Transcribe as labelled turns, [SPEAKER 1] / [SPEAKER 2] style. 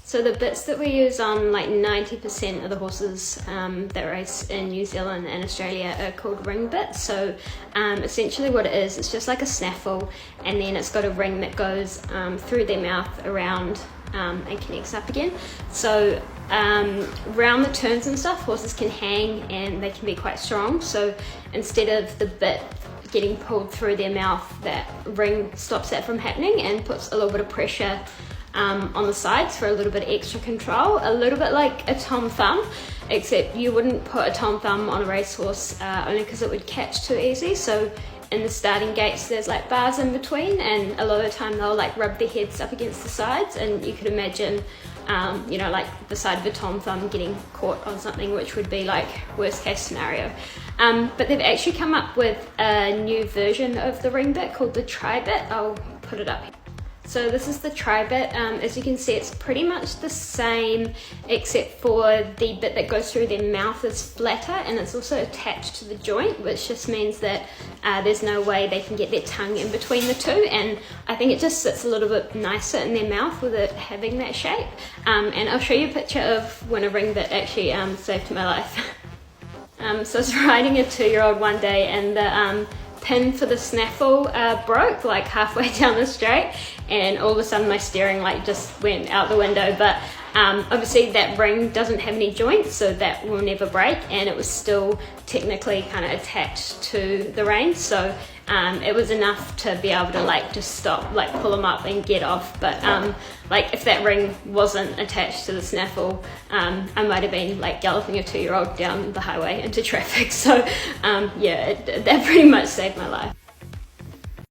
[SPEAKER 1] So the bits that we use on like 90% of the horses that race in New Zealand and Australia are called ring bits. So essentially what it is, it's just like a snaffle, and then it's got a ring that goes through their mouth around and connects up again. So around the turns and stuff, horses can hang and they can be quite strong. So instead of the bit getting pulled through their mouth, that ring stops that from happening and puts a little bit of pressure on the sides for a little bit of extra control, a little bit like a tom thumb, except you wouldn't put a tom thumb on a racehorse only because it would catch too easy. So in the starting gates there's like bars in between, and a lot of the time they'll like rub their heads up against the sides, and you could imagine you know, like the side of a tom thumb getting caught on something, which would be like worst case scenario. But they've actually come up with a new version of the ring bit called the tri-bit. I'll put it up here. So this is the tri-bit. As you can see, it's pretty much the same, except for the bit that goes through their mouth is flatter, and it's also attached to the joint, which just means that there's no way they can get their tongue in between the two, and I think it just sits a little bit nicer in their mouth with it having that shape. And I'll show you a picture of when a ring bit actually saved my life. So I was riding a 2-year-old one day, and the pin for the snaffle broke like halfway down the straight, and all of a sudden my steering like just went out the window. But obviously that ring doesn't have any joints, so that will never break, and it was still technically kind of attached to the reins, so it was enough to be able to like just stop, like pull them up and get off. But like if that ring wasn't attached to the snaffle, I might have been like galloping a 2-year-old down the highway into traffic. So yeah, that pretty much saved my life.